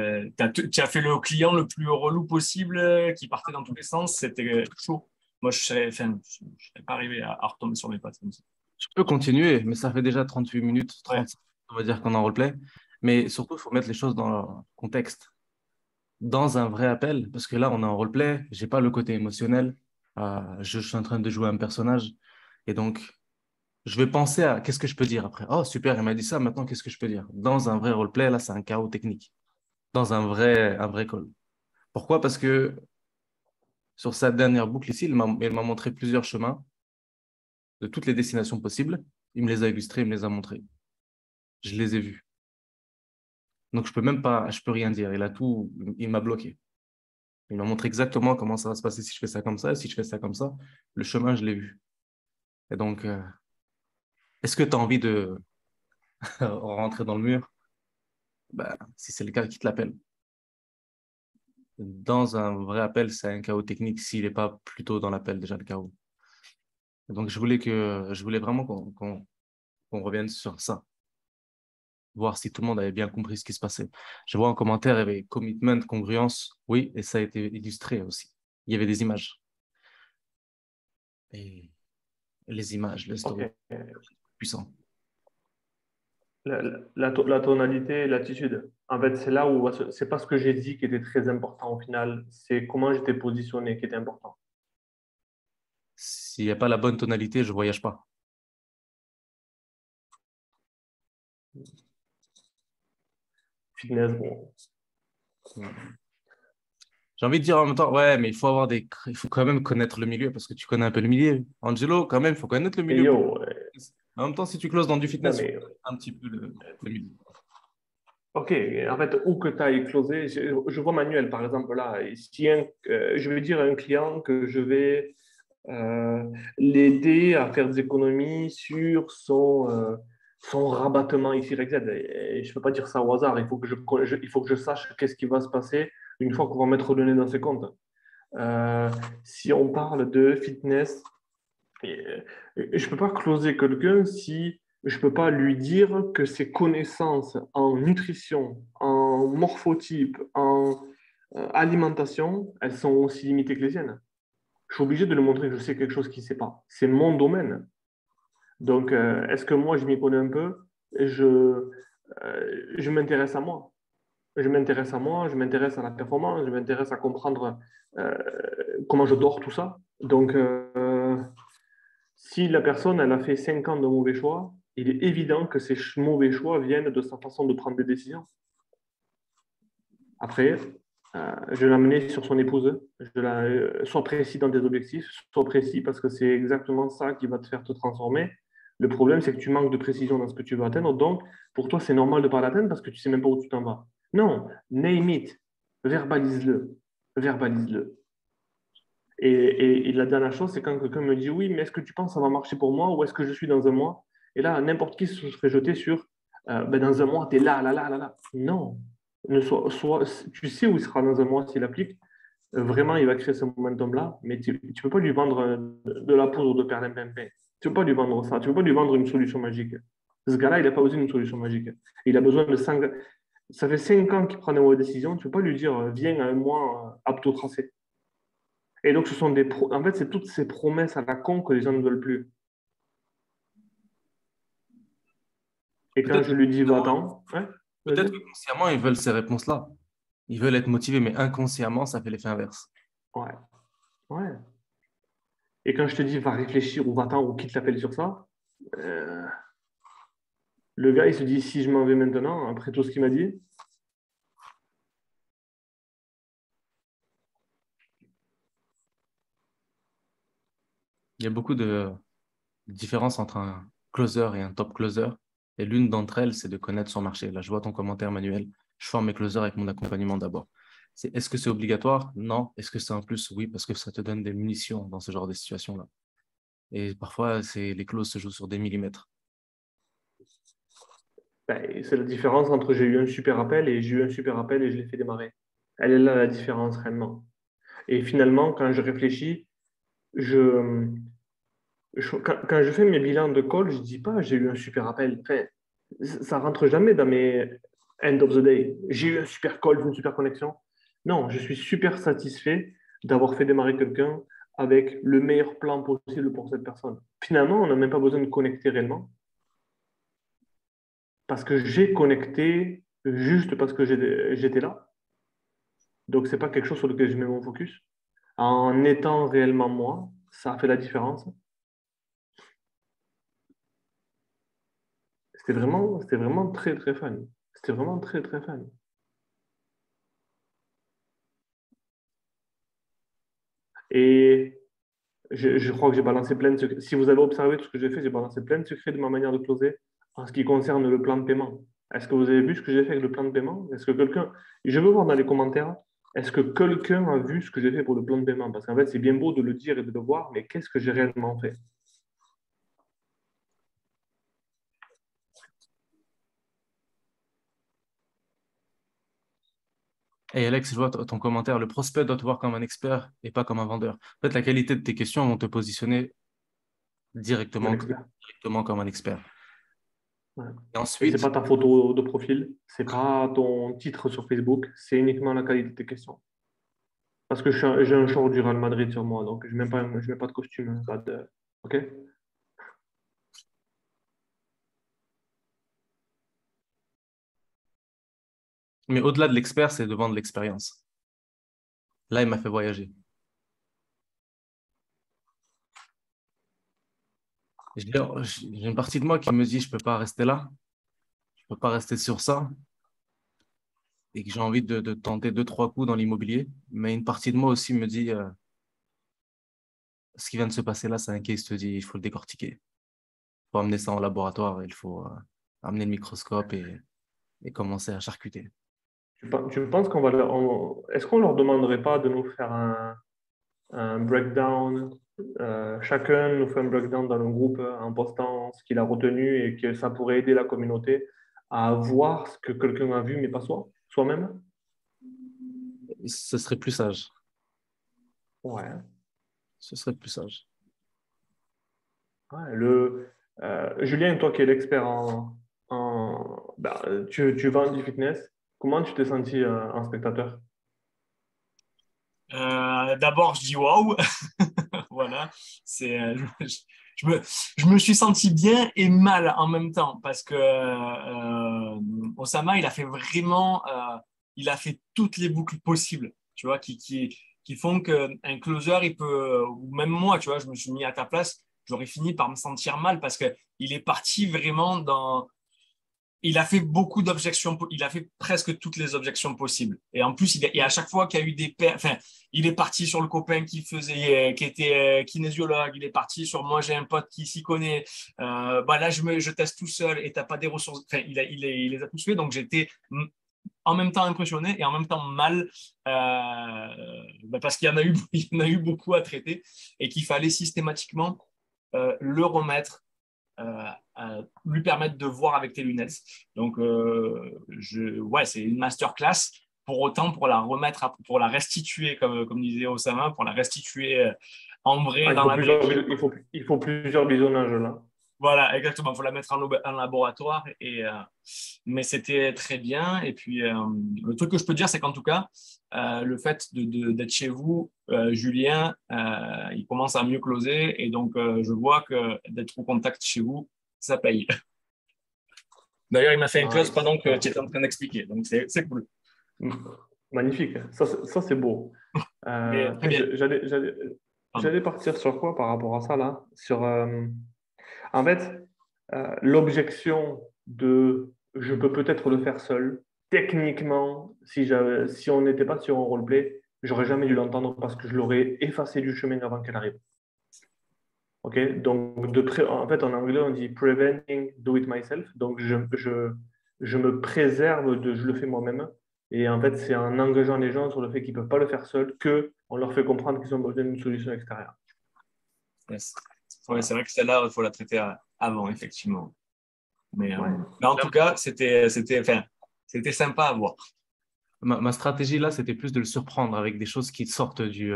as fait le client le plus relou possible qui partait dans tous les sens. C'était chaud. Moi, je serais pas arrivé à retomber sur mes pattes comme ça. Je peux continuer, mais ça fait déjà 38 minutes, Ouais. 35, on va dire qu'on est en replay. Mais surtout, il faut mettre les choses dans leur contexte. Dans un vrai appel, parce que là, on est en roleplay, j'ai pas le côté émotionnel. Je suis en train de jouer un personnage. Et donc, je vais penser à qu'est-ce que je peux dire après. Oh, super, il m'a dit ça, maintenant, qu'est-ce que je peux dire? Dans un vrai roleplay, là, c'est un chaos technique. Dans un vrai call. Pourquoi? Parce que sur sa dernière boucle ici, il m'a montré plusieurs chemins de toutes les destinations possibles. Il me les a illustrés, il me les a montrés. Je les ai vus. Donc, je peux même pas, je peux rien dire. Il m'a bloqué. Il m'a montré exactement comment ça va se passer si je fais ça comme ça, et si je fais ça comme ça. Le chemin, je l'ai vu. Et donc, est-ce que tu as envie de rentrer dans le mur? Ben, si c'est le cas, quitte l'appel. Dans un vrai appel, c'est un chaos technique s'il n'est pas plutôt dans l'appel déjà le chaos. Donc, je voulais vraiment qu'on revienne sur ça, voir si tout le monde avait bien compris ce qui se passait. Je vois en commentaire, il y avait commitment, congruence, oui, et ça a été illustré aussi. Il y avait des images. Et les images, les Ok. stories, puissants. La tonalité et l'attitude. En fait, c'est là où c'est pas ce que j'ai dit qui était très important au final, c'est comment j'étais positionné qui était important. S'il n'y a pas la bonne tonalité, je ne voyage pas. Fitness, bon. J'ai envie de dire en même temps, ouais, mais il faut quand même connaître le milieu parce que tu connais un peu le milieu. Angelo, quand même, il faut connaître le Et milieu. yo, En même temps, si tu closes dans du non fitness, il faut mais, connaître un petit peu le milieu. ok, en fait, où que tu ailles closer, je vois Manuel par exemple là, si je vais dire à un client que je vais euh, l'aider à faire des économies sur son rabattement X, Y, Z. Et je ne peux pas dire ça au hasard. Il faut que je sache qu'est-ce qui va se passer une fois qu'on va mettre le nez dans ses comptes. Euh, si on parle de fitness, je ne peux pas closer quelqu'un si je ne peux pas lui dire que ses connaissances en nutrition, en morphotype, en alimentation, elles sont aussi limitées que les siennes. Je suis obligé de lui montrer que je sais quelque chose qu'il ne sait pas. C'est mon domaine. Donc, est-ce que moi, je m'y connais un peu? Je m'intéresse à moi. Je m'intéresse à moi, je m'intéresse à la performance, je m'intéresse à comprendre euh, comment je dors, tout ça. Donc, si la personne, elle a fait 5 ans de mauvais choix, il est évident que ces mauvais choix viennent de sa façon de prendre des décisions. Après, je vais l'amener sur son épouse. Sois précis dans tes objectifs, sois précis parce que c'est exactement ça qui va te faire te transformer. Le problème, c'est que tu manques de précision dans ce que tu veux atteindre. Donc, pour toi, c'est normal de ne pas l'atteindre parce que tu ne sais même pas où tu t'en vas. Non, name it. Verbalise-le. Verbalise-le. Et la dernière chose, c'est quand quelqu'un me dit oui, mais est-ce que tu penses que ça va marcher pour moi ou est-ce que je suis dans un mois? Et là, n'importe qui se serait jeté sur ben, dans un mois, tu es là, là, là, là, là. Non. Tu sais où il sera dans un mois s'il applique. Vraiment, il va créer ce momentum-là, mais tu ne peux pas lui vendre de la poudre de perlimpinpin. Tu ne peux pas lui vendre ça. Tu ne peux pas lui vendre une solution magique. Ce gars-là, il n'a pas besoin d'une solution magique. Il a besoin de 5. Ça fait 5 ans qu'il prend des mauvaises décisions. Tu ne peux pas lui dire viens à un mois apte au tracé. Et donc, en fait, c'est toutes ces promesses à la con que les gens ne veulent plus. Et quand Peut-être je lui dis va-t'en, ouais, peut-être vas-y. que consciemment, ils veulent ces réponses-là. Ils veulent être motivés, mais inconsciemment, ça fait l'effet inverse. Ouais, ouais. Et quand je te dis va réfléchir ou va-t'en ou quitte l'appel sur ça, euh, le gars, il se dit si je m'en vais maintenant, après tout ce qu'il m'a dit, Il y a beaucoup de différences entre un closer et un top closer. Et l'une d'entre elles, c'est de connaître son marché. Là, je vois ton commentaire, Manuel. Je forme mes closers avec mon accompagnement d'abord. Est-ce que c'est obligatoire? Non. Est-ce que c'est un plus? Oui, parce que ça te donne des munitions dans ce genre de situation-là. Et parfois, les clauses se jouent sur des millimètres. ben, c'est la différence entre j'ai eu un super appel et j'ai eu un super appel et je l'ai fait démarrer. Elle est là la différence réellement. Et finalement, quand je réfléchis, je, quand je fais mes bilans de call, je ne dis pas j'ai eu un super appel. Enfin, ça rentre jamais dans mes end of the day. J'ai eu un super call, une super connexion. Non, je suis super satisfait d'avoir fait démarrer quelqu'un avec le meilleur plan possible pour cette personne. Finalement, on n'a même pas besoin de connecter réellement parce que j'ai connecté juste parce que j'étais là. Donc, ce n'est pas quelque chose sur lequel je mets mon focus. En étant réellement moi, ça a fait la différence. C'était vraiment très, très fun. C'était vraiment très, très fun. Et je crois que j'ai balancé plein de secrets. Si vous avez observé tout ce que j'ai fait, j'ai balancé plein de secrets de ma manière de closer en ce qui concerne le plan de paiement. Est-ce que vous avez vu ce que j'ai fait avec le plan de paiement? Est-ce que quelqu'un, je veux voir dans les commentaires, est-ce que quelqu'un a vu ce que j'ai fait pour le plan de paiement? Parce qu'en fait, c'est bien beau de le dire et de le voir, mais qu'est-ce que j'ai réellement fait? Et Alex, je vois ton commentaire. Le prospect doit te voir comme un expert et pas comme un vendeur. En fait, la qualité de tes questions vont te positionner Comme un directement, expert. directement comme un expert. Ouais. Et Et c'est ensuite, pas ta photo de profil, c'est pas ton titre sur Facebook, c'est uniquement la qualité de tes questions. Parce que j'ai un short du Real Madrid sur moi, donc je mets pas de costume, pas de. OK? mais au-delà de l'expert, c'est de vendre l'expérience. Là, il m'a fait voyager. J'ai une partie de moi qui me dit, je peux pas rester là, je peux pas rester sur ça, et que j'ai envie de tenter deux, trois coups dans l'immobilier. Mais une partie de moi aussi me dit, ce qui vient de se passer là, c'est un case study, il faut le décortiquer. Il faut amener ça en laboratoire, il faut amener le microscope et commencer à charcuter. Tu penses qu'on va est-ce qu'on leur demanderait pas de nous faire un breakdown? Chacun nous fait un breakdown dans le groupe en postant ce qu'il a retenu et que ça pourrait aider la communauté à voir ce que quelqu'un a vu, mais pas soi-même? Ce serait plus sage. Ouais. Ce serait plus sage. Ouais, Julien, toi qui es l'expert tu vends du fitness, comment tu t'es senti en spectateur? D'abord, je dis waouh. Voilà. C'est, je me suis senti bien et mal en même temps parce que Osama, il a fait vraiment, il a fait toutes les boucles possibles, tu vois, qui font qu'un closer, il peut, ou même moi, tu vois, je me suis mis à ta place, j'aurais fini par me sentir mal parce que il est parti vraiment dans il a fait beaucoup d'objections, il a fait presque toutes les objections possibles. Et en plus, et à chaque fois qu'il y a eu enfin, il est parti sur le copain qui était kinésiologue, il est parti sur moi, j'ai un pote qui s'y connaît. Bah là, je teste tout seul et t'as pas des ressources. Enfin, il les a tous fait, donc j'étais en même temps impressionné et en même temps mal parce qu'il y en a eu, il y en a eu beaucoup à traiter et qu'il fallait systématiquement le remettre lui permettre de voir avec tes lunettes. Donc, ouais, c'est une masterclass. Pour autant, pour la remettre, pour la restituer, comme disait Osama, pour la restituer en vrai Ah, dans la vraie vie. il faut plusieurs visionnages là. Voilà, exactement. Il faut la mettre en laboratoire. Mais c'était très bien. Et puis, le truc que je peux dire, c'est qu'en tout cas, le fait d'être chez vous, Julien, il commence à mieux closer. Et donc, je vois que d'être au contact chez vous, ça paye. D'ailleurs, il m'a fait un close Nice. pendant que tu étais en train d'expliquer. Donc, c'est cool. Magnifique. Ça c'est beau. Mais très bien. Pardon. J'allais partir sur quoi par rapport à ça là? En fait, l'objection de je peux peut-être le faire seul, techniquement, si on n'était pas sur un roleplay, j'aurais jamais dû l'entendre parce que je l'aurais effacé du chemin avant qu'elle arrive. Ok, donc en fait en anglais on dit preventing do it myself, donc je me préserve de je le fais moi-même. Et en fait c'est en engageant les gens sur le fait qu'ils ne peuvent pas le faire seuls que on leur fait comprendre qu'ils ont besoin d'une solution extérieure. Yes. Ouais, Voilà. c'est vrai que celle-là, il faut la traiter avant, effectivement. Ouais. Mais en tout cas, enfin, c'était sympa à voir. Ma stratégie là, c'était plus de le surprendre avec des choses qui sortent du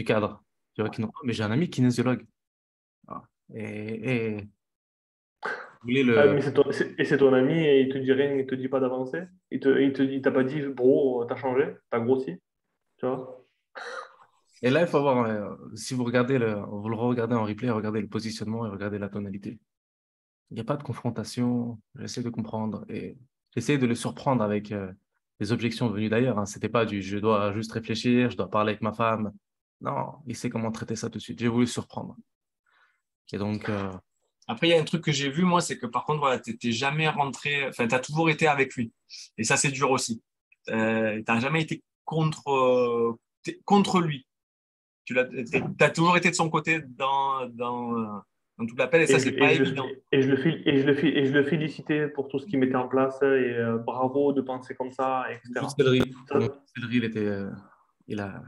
cadre. Tu vois, mais j'ai un ami kinésiologue. Ah. Et vous voulez le. Mais c'est ton ami et il te dit rien, il te dit pas d'avancer. Il t'a pas dit, bro, t'as changé, t'as grossi, tu vois. Et là, il faut voir, si vous regardez vous le regardez en replay, regardez le positionnement et regardez la tonalité. Il n'y a pas de confrontation. J'essaie de comprendre et j'essaie de le surprendre avec des objections venues d'ailleurs. Hein. C'était pas du je dois juste réfléchir, je dois parler avec ma femme. Non, il sait comment traiter ça tout de suite. J'ai voulu surprendre. Et donc, Après, il y a un truc que j'ai vu, moi, c'est que par contre, voilà, tu n'étais jamais rentré, enfin, tu as toujours été avec lui. Et ça, c'est dur aussi. Tu n'as jamais été contre lui. Tu as toujours été de son côté dans tout l'appel. Et ça, c'est pas évident. Et je le félicitais pour tout ce qu'il mettait en place et bravo de penser comme ça, Le jus de etc. céleri, pour moi, Ça, le jus de céleri, il a,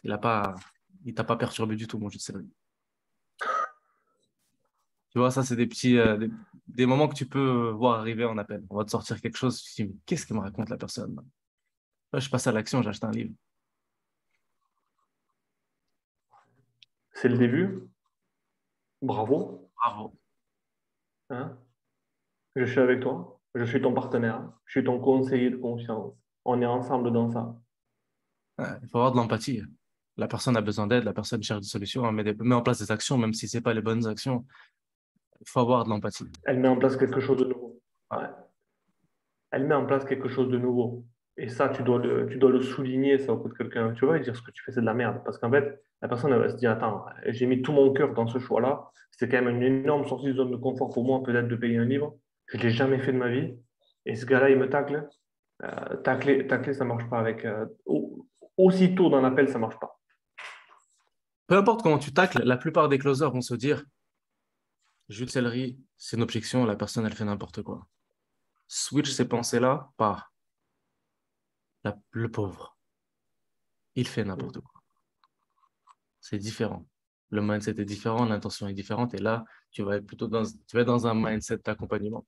il a pas, il t'a pas perturbé du tout, mon jus de céleri. Tu vois, ça, c'est des petits, des moments que tu peux voir arriver en appel. On va te sortir quelque chose, tu te dis, mais qu'est-ce qu'il me raconte la personne? Là, je passe à l'action, j'achète un livre. c'est le début. Bravo. Bravo. Hein. Je suis avec toi. Je suis ton partenaire. Je suis ton conseiller de confiance. On est ensemble dans ça. Ouais, il faut avoir de l'empathie. La personne a besoin d'aide, la personne cherche des solutions, elle met en place des actions, même si ce n'est pas les bonnes actions. Il faut avoir de l'empathie. Elle met en place quelque chose de nouveau. Ouais. Ouais. Elle met en place quelque chose de nouveau. Et ça, tu dois le souligner, ça, auprès de quelqu'un. Tu vois, et dire ce que tu fais, c'est de la merde. Parce qu'en fait, la personne, elle va se dire, attends, j'ai mis tout mon cœur dans ce choix-là. C'était quand même une énorme sortie de zone de confort pour moi, peut-être de payer un livre. Je ne l'ai jamais fait de ma vie. Et ce gars-là, il me tacle. Tacler, ça ne marche pas avec. Aussitôt dans l'appel, ça ne marche pas. Peu importe comment tu tacles, la plupart des closers vont se dire, jus de céleri, c'est une objection, la personne, elle fait n'importe quoi. Switch ces pensées-là par le pauvre. Il fait n'importe quoi. C'est différent. Le mindset est différent, l'intention est différente, et là, tu vas être plutôt tu vas être dans un mindset d'accompagnement.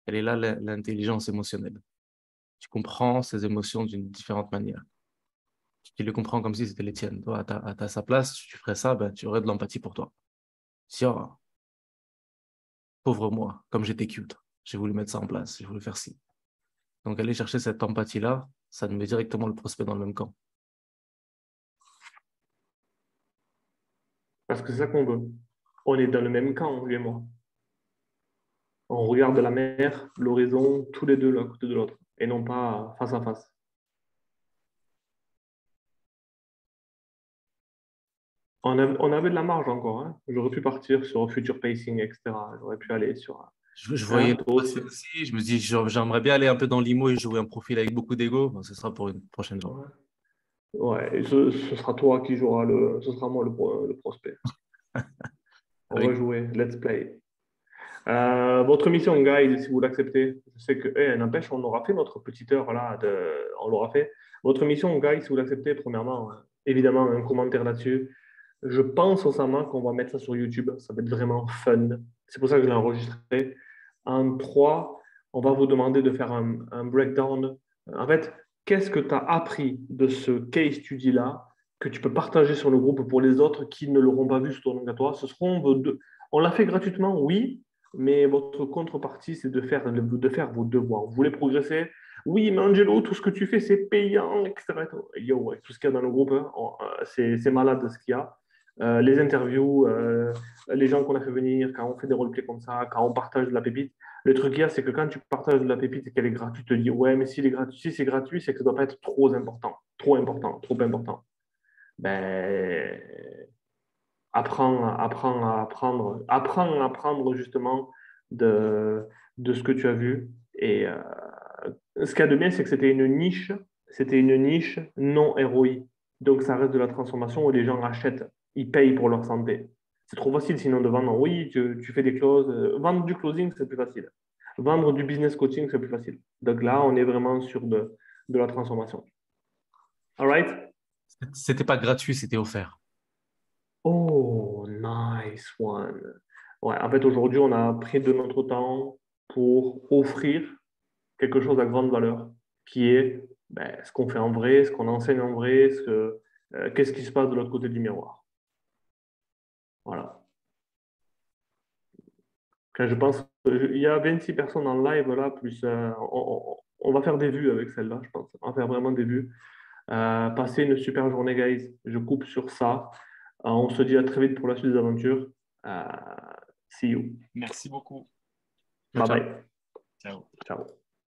Elle est là, l'intelligence émotionnelle. Tu comprends ces émotions d'une différente manière. Tu les comprends comme si c'était les tiennes. Toi, à sa place, si tu ferais ça, ben, tu aurais de l'empathie pour toi. Si, oh, pauvre moi, comme j'étais cute, j'ai voulu mettre ça en place, j'ai voulu faire ci. Donc, aller chercher cette empathie-là, ça te met directement le prospect dans le même camp. Parce que c'est ça qu'on veut. On est dans le même camp, lui et moi. On regarde la mer, l'horizon, tous les deux l'un à côté de l'autre, et non pas face à face. On avait de la marge encore. Hein. J'aurais pu partir sur future pacing, etc. J'aurais pu aller sur. Je voyais Hein, le toi aussi. passer aussi, je me dis, j'aimerais bien aller un peu dans l'IMO et jouer un profil avec beaucoup d'ego. Bon, ce sera pour une prochaine fois. Ouais. Ouais, et ce sera toi qui jouera ce sera moi le prospect. On va Avec... jouer. Let's play. Votre mission, guys, si vous l'acceptez, je sais que, n'empêche, on aura fait notre petite heure là, on l'aura fait. Votre mission, guys, si vous l'acceptez, premièrement, évidemment, un commentaire là-dessus. Je pense sincèrement qu'on va mettre ça sur YouTube. Ça va être vraiment fun. C'est pour ça que je l'ai enregistré. En 3, on va vous demander de faire un breakdown. En fait, qu'est-ce que tu as appris de ce case study-là que tu peux partager sur le groupe pour les autres qui ne l'auront pas vu sur ton à toi. On l'a fait gratuitement, oui, mais votre contrepartie, c'est de faire vos devoirs. Vous voulez progresser? Oui, mais Angelo, tout ce que tu fais, c'est payant, etc. Yo, ouais, tout ce qu'il y a dans le groupe, hein, c'est malade ce qu'il y a. Les interviews, les gens qu'on a fait venir, quand on fait des roleplays comme ça, quand on partage de la pépite. Le truc qu'il y a, c'est que quand tu partages de la pépite et qu'elle est gratuite, tu te dis, ouais, mais si c'est gratuit, c'est que ça ne doit pas être trop important, trop important, trop important. Ben, apprends à apprendre justement de ce que tu as vu. Et ce qu'il y a de bien, c'est que c'était une niche non ROI. Donc ça reste de la transformation où les gens achètent, ils payent pour leur santé. C'est trop facile sinon de vendre. Oui, tu fais des clauses. Vendre du closing, c'est plus facile. Vendre du business coaching, c'est plus facile. Donc là, on est vraiment sur de la transformation. All right? C'était pas gratuit, c'était offert. Oh, nice one. Ouais, en fait, aujourd'hui, on a pris de notre temps pour offrir quelque chose à grande valeur, qui est ce qu'on fait en vrai, ce qu'on enseigne en vrai, qu'est-ce qui se passe de l'autre côté du miroir. Voilà. Quand je pense, il y a 26 personnes en live là, plus on va faire des vues avec celle-là, je pense. On va faire vraiment des vues. Passez une super journée, guys. Je coupe sur ça. On se dit à très vite pour la suite des aventures. Euh, See you. Merci beaucoup. Bye Ciao. bye. Ciao. Ciao.